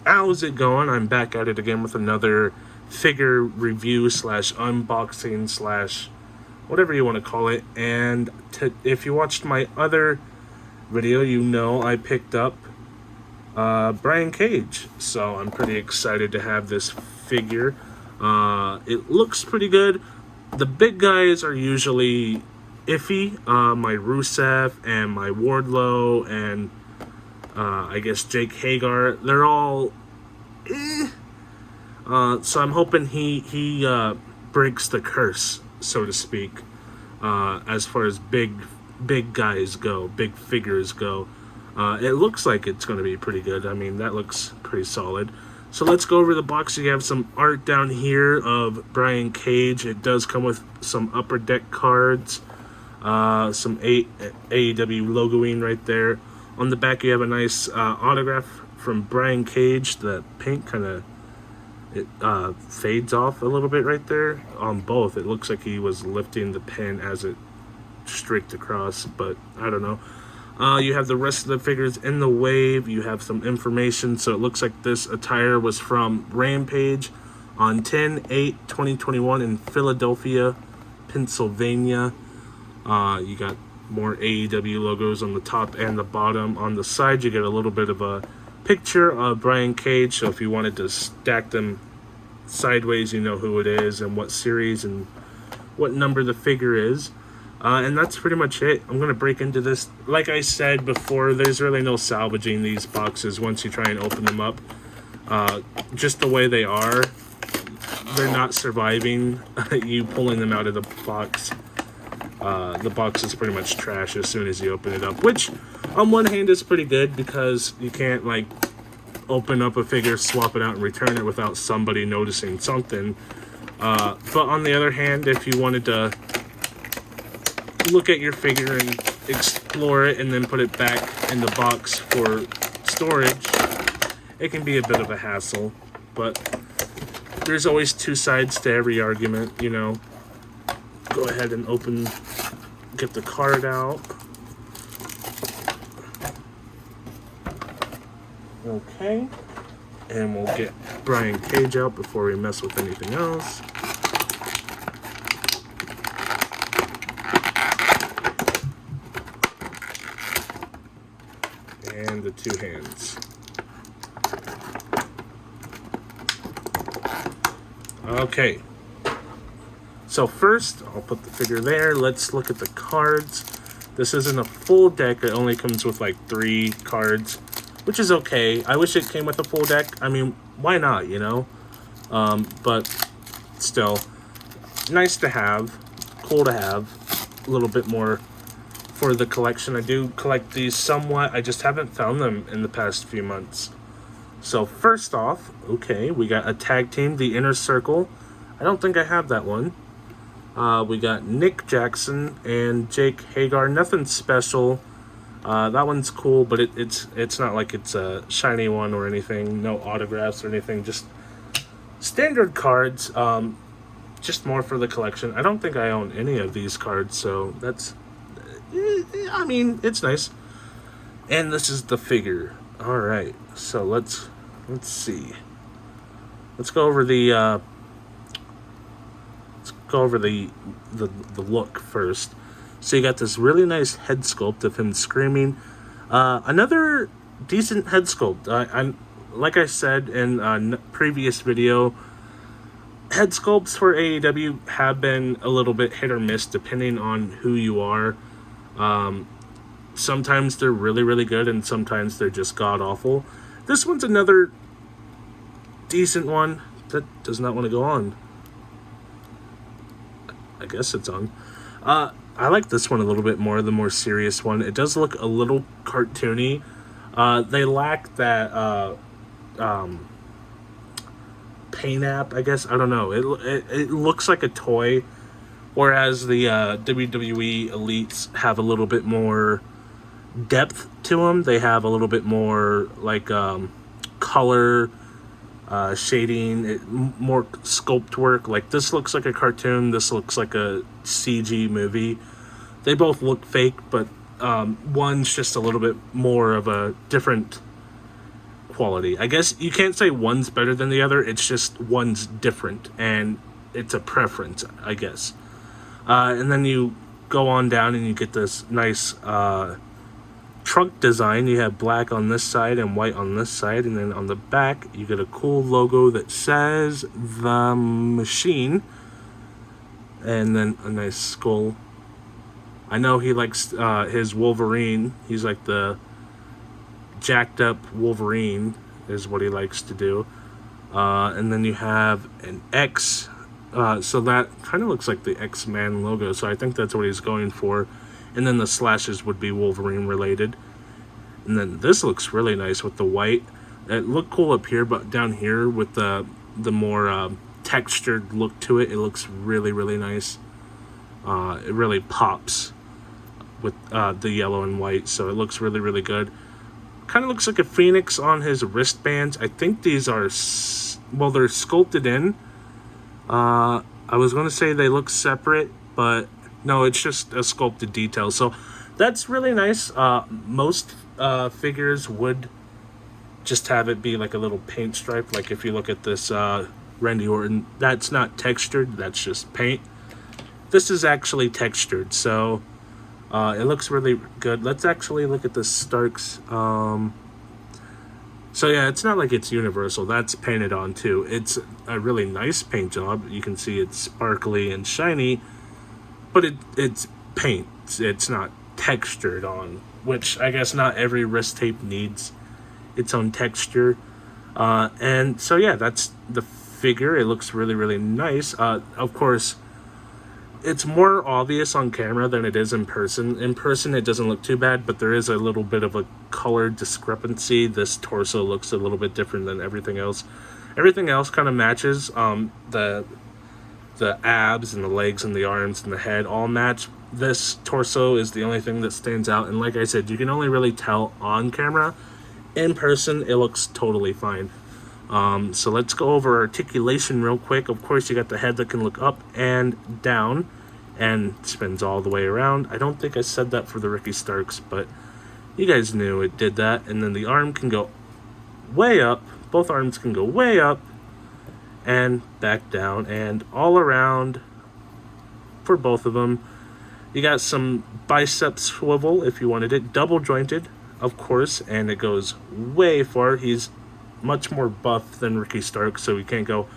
How's it going? I'm back at it again with another figure review slash unboxing slash whatever you want to call it. And if you watched my other video, you know I picked up Brian Cage. So I'm pretty excited to have this figure. It looks pretty good. The big guys are usually iffy. My Rusev and my Wardlow and I guess Jake Hagar, they're all so I'm hoping he breaks the curse, so to speak, as far as big guys go, big figures go. It looks like it's going to be pretty good. I mean, that looks pretty solid. So let's go over the box. You have some art down here of Brian Cage. It does come with some Upper Deck cards, some AEW logoing right there. On the back, you have a nice autograph from Brian Cage. The paint kind of fades off a little bit right there on both. It looks like he was lifting the pen as it streaked across, but I don't know. You have the rest of the figures in the wave. You have some information. So it looks like this attire was from Rampage on 10/8/2021 in Philadelphia, Pennsylvania. You got more AEW logos on the top and the bottom. On the side, you get a little bit of a picture of Brian Cage. So if you wanted to stack them sideways, you know who it is and what series and what number the figure is. And that's pretty much it. I'm going to break into this. Like I said before, there's really no salvaging these boxes once you try and open them up. Just the way they are, they're not surviving you pulling them out of the box. The box is pretty much trash as soon as you open it up, which on one hand is pretty good because you can't like open up a figure, swap it out, and return it without somebody noticing something. But on the other hand, if you wanted to look at your figure and explore it and then put it back in the box for storage, it can be a bit of a hassle. But there's always two sides to every argument, you know. Go ahead and get the card out. Okay. And we'll get Brian Cage out before we mess with anything else. And the two hands. Okay. So first, I'll put the figure there. Let's look at the cards. This isn't a full deck. It only comes with like 3 cards, which is okay. I wish it came with a full deck. I mean, why not, you know? But still, nice to have. Cool to have. A little bit more for the collection. I do collect these somewhat. I just haven't found them in the past few months. So first off, okay, we got a tag team, the Inner Circle. I don't think I have that one. We got Nick Jackson and Jake Hagar. Nothing special. That one's cool, but it's not like it's a shiny one or anything. No autographs or anything. Just standard cards. Just more for the collection. I don't think I own any of these cards, so that's... I mean, it's nice. And this is the figure. All right, so let's see. Let's go over the... the look first. So you got this really nice head sculpt of him screaming. Another decent head sculpt. I'm like I said in a previous video, head sculpts for AEW have been a little bit hit or miss depending on who you are. Sometimes they're really, really good and sometimes they're just god-awful. This one's another decent one that does not want to go on. I guess it's on. I like this one a little bit more, the more serious one. It does look a little cartoony. They lack that paint app, I guess. I don't know. It looks like a toy, whereas the WWE Elites have a little bit more depth to them. They have a little bit more like color, shading, more sculpt work. Like this looks like a cartoon, this looks like a CG movie. They both look fake, but one's just a little bit more of a different quality. I guess you can't say one's better than the other. It's just one's different, and it's a preference, I guess. And then you go on down and you get this nice trunk design. You have black on this side and white on this side, and then on the back you get a cool logo that says The Machine, and then a nice skull. I know he likes his Wolverine. He's like the jacked up Wolverine is what he likes to do. And then you have an X, so that kind of looks like the X-Man logo, so I think that's what he's going for. And then the slashes would be Wolverine related. And then this looks really nice with the white. It looked cool up here, but down here with the more textured look to it, it looks really, really nice. It really pops with the yellow and white, so it looks really, really good. Kind of looks like a phoenix on his wristbands. I think these are, well, they're sculpted in. I was going to say they look separate, but no, it's just a sculpted detail. So that's really nice. Most figures would just have it be like a little paint stripe. Like if you look at this Randy Orton, that's not textured, that's just paint. This is actually textured, so it looks really good. Let's actually look at the Starks. So yeah, it's not like it's universal. That's painted on too. It's a really nice paint job. You can see it's sparkly and shiny, but it's paint. It's not textured on, which I guess not every wrist tape needs its own texture. And so yeah, that's the figure. It looks really, really nice. Of course, it's more obvious on camera than it is in person. In person, it doesn't look too bad, but there is a little bit of a color discrepancy. This torso looks a little bit different than everything else. Everything else kind of matches. The abs and the legs and the arms and the head all match. This torso is the only thing that stands out. And like I said, you can only really tell on camera. In person, it looks totally fine. So let's go over articulation real quick. Of course, you got the head that can look up and down and spins all the way around. I don't think I said that for the Ricky Starks, but you guys knew it did that. And then the arm can go way up. Both arms can go way up and back down and all around for both of them. You got some bicep swivel if you wanted it. Double jointed, of course, and it goes way far. He's much more buff than Ricky Stark, so he can't go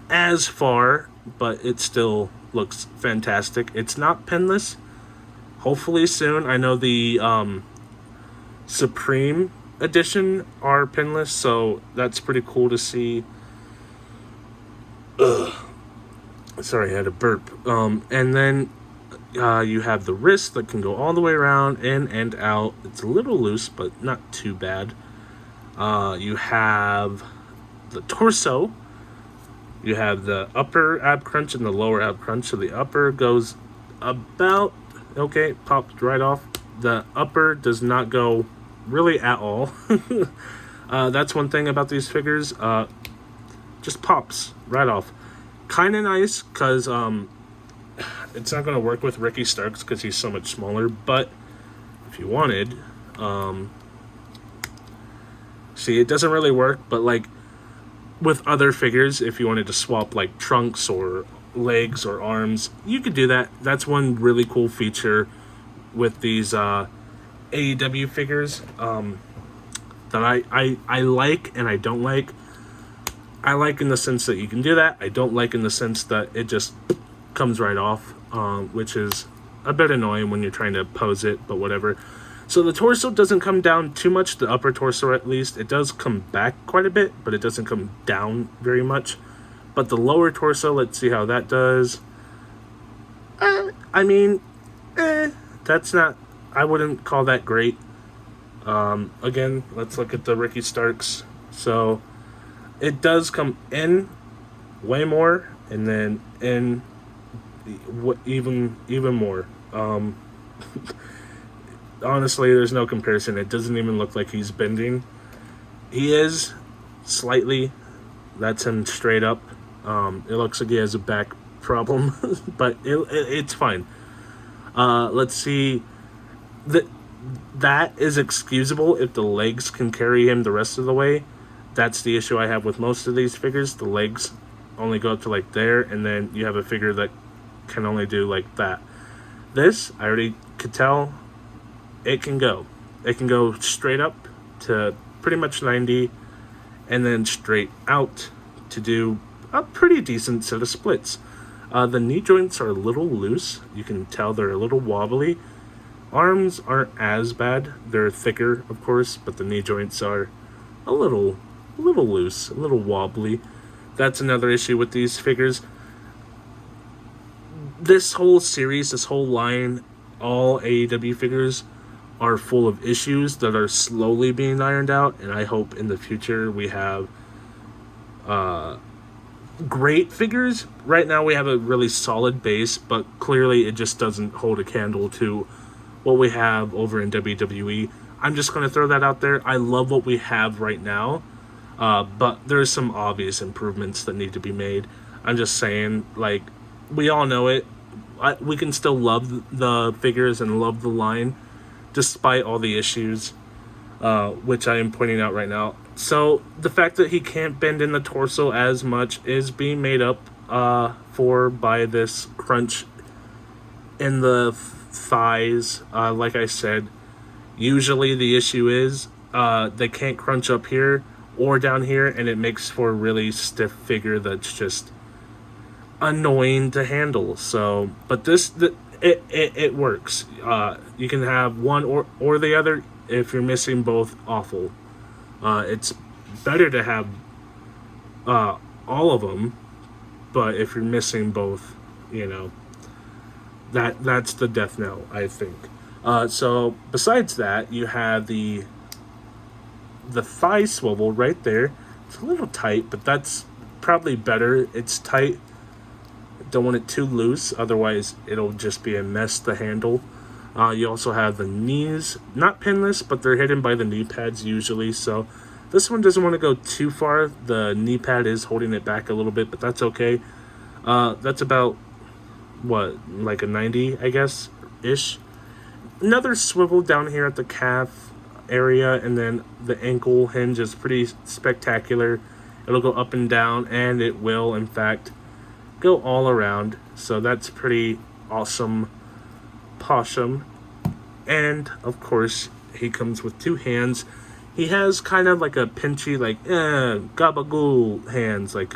as far, but it still looks fantastic. It's not pinless. Hopefully soon. I know the Supreme Edition are pinless, so that's pretty cool to see. Sorry, I had a burp. And then you have the wrist that can go all the way around, in and out. It's a little loose, but not too bad. You have the torso. You have the upper ab crunch and the lower ab crunch. So the upper goes about, okay, popped right off. The upper does not go really at all. That's one thing about these figures. Just pops right off. Kind of nice because it's not going to work with Ricky Starks because he's so much smaller. But if you wanted, see, it doesn't really work, but like with other figures, if you wanted to swap like trunks or legs or arms, you could do that. That's one really cool feature with these AEW figures that I like and I don't like. I like in the sense that you can do that. I don't like in the sense that it just comes right off, which is a bit annoying when you're trying to pose it, but whatever. So the torso doesn't come down too much, the upper torso at least. It does come back quite a bit, but it doesn't come down very much. But the lower torso, let's see how that does. That's not, I wouldn't call that great. Again, let's look at the Ricky Starks. So it does come in way more, and then in even more. Honestly, there's no comparison. It doesn't even look like he's bending. He is slightly. That's him straight up. It looks like he has a back problem, but it's fine. Let's see. that is excusable if the legs can carry him the rest of the way. That's the issue I have with most of these figures. The legs only go up to like there, and then you have a figure that can only do like that. This, I already could tell, it can go. It can go straight up to pretty much 90, and then straight out to do a pretty decent set of splits. The knee joints are a little loose. You can tell they're a little wobbly. Arms aren't as bad. They're thicker, of course, but the knee joints are a little loose, a little wobbly. That's another issue with these figures. This whole series, this whole line, all AEW figures are full of issues that are slowly being ironed out, and I hope in the future we have great figures. Right now we have a really solid base, but clearly it just doesn't hold a candle to what we have over in WWE. I'm just going to throw that out there. I love what we have right now, but there's some obvious improvements that need to be made. I'm just saying, like, we all know it. We can still love the figures and love the line despite all the issues, which I am pointing out right now. So the fact that he can't bend in the torso as much is being made up for by this crunch in the thighs. Like I said, usually the issue is they can't crunch up here or down here, and it makes for a really stiff figure that's just annoying to handle. So, but it works. You can have one or the other. If you're missing both, awful. It's better to have all of them, but if you're missing both, that's the death knell, I think. So besides that, you have the thigh swivel right there. It's a little tight, but that's probably better. It's tight. Don't want it too loose, otherwise it'll just be a mess to handle. You also have the knees, not pinless, but they're hidden by the knee pads usually, so this one doesn't want to go too far. The knee pad is holding it back a little bit, but that's okay. That's about, like a 90, I guess, ish. Another swivel down here at the calf area, and then the ankle hinge is pretty spectacular. It'll go up and down, and it will, in fact, go all around. So that's pretty awesome. Possum. And of course he comes with two hands. He has kind of like a pinchy, like gabagoo hands, like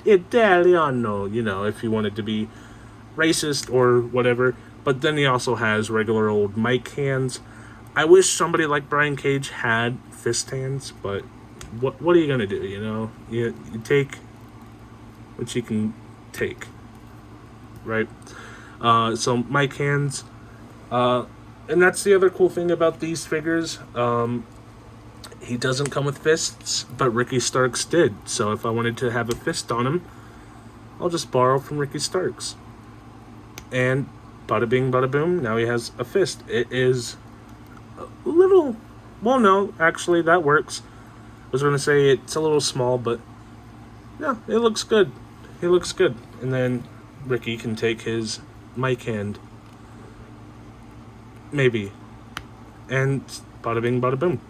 Italiano, if you wanted to be racist or whatever. But then he also has regular old Mike hands. I wish somebody like Brian Cage had fist hands, but what are you gonna do? You take what you can take, right? So Mike hands, and that's the other cool thing about these figures. He doesn't come with fists, but Ricky Starks did. So if I wanted to have a fist on him, I'll just borrow from Ricky Starks. And bada bing, bada boom, now he has a fist. It is a little, well, no, actually that works. I was going to say it's a little small, but no, it looks good. He looks good. And then Ricky can take his mic hand. Maybe. And bada bing, bada boom.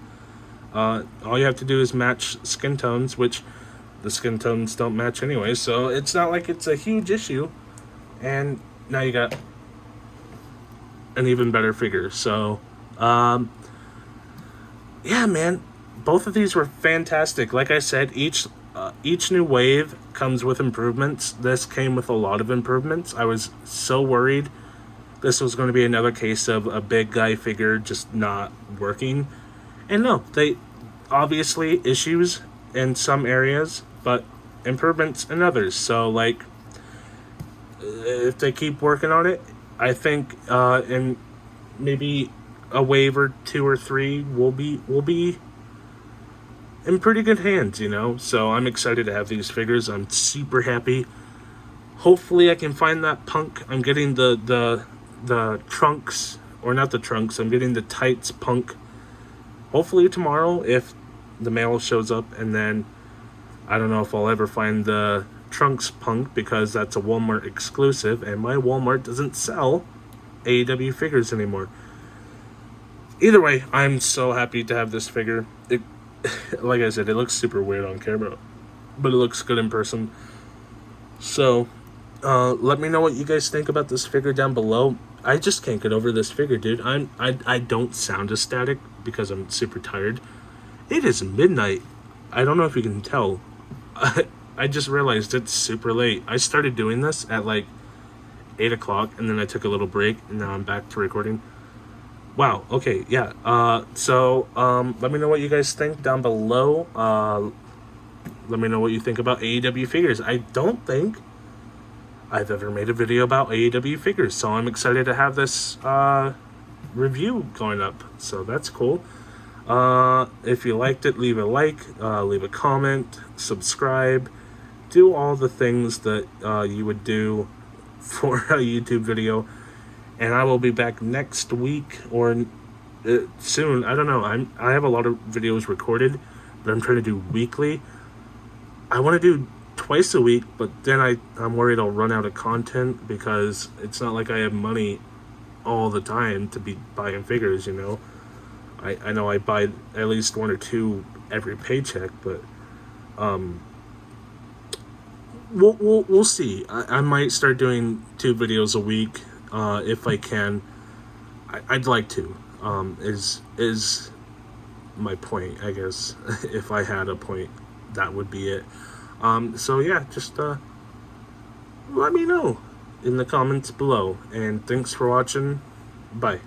All you have to do is match skin tones, which the skin tones don't match anyway, so it's not like it's a huge issue. And now you got an even better figure. So, yeah, man, both of these were fantastic. Like I said, each new wave comes with improvements. This came with a lot of improvements. I was so worried this was going to be another case of a big guy figure just not working. And no, they obviously issues in some areas, but improvements in others. So, like, if they keep working on it, I think in maybe a wave or two or three, we'll be in pretty good hands, So I'm excited to have these figures. I'm super happy. Hopefully I can find that Punk. I'm getting the trunks, or not the trunks, I'm getting the tights Punk hopefully tomorrow if the mail shows up, and then I don't know if I'll ever find the trunks Punk because that's a Walmart exclusive, and my Walmart doesn't sell AEW figures anymore. Either way, I'm so happy to have this figure. It, like I said, it looks super weird on camera, but it looks good in person. So, let me know what you guys think about this figure down below. I just can't get over this figure, dude. I don't sound ecstatic because I'm super tired. It is midnight. I don't know if you can tell. I just realized it's super late. I started doing this at like 8 o'clock, and then I took a little break, and now I'm back to recording. Wow, okay, yeah. Let me know what you guys think down below. Let me know what you think about AEW figures. I don't think I've ever made a video about AEW figures, so I'm excited to have this review going up. So that's cool. If you liked it, leave a like, leave a comment, subscribe, do all the things that you would do for a YouTube video. And I will be back next week or soon. I don't know. I have a lot of videos recorded, but I'm trying to do weekly. I want to do twice a week, but then I'm worried I'll run out of content because it's not like I have money all the time to be buying figures, you know. I know I buy at least one or two every paycheck, but we'll see. I might start doing 2 videos a week if I can. I'd like to. Is my point, I guess. If I had a point, that would be it. So yeah, just let me know in the comments below. And thanks for watching. Bye.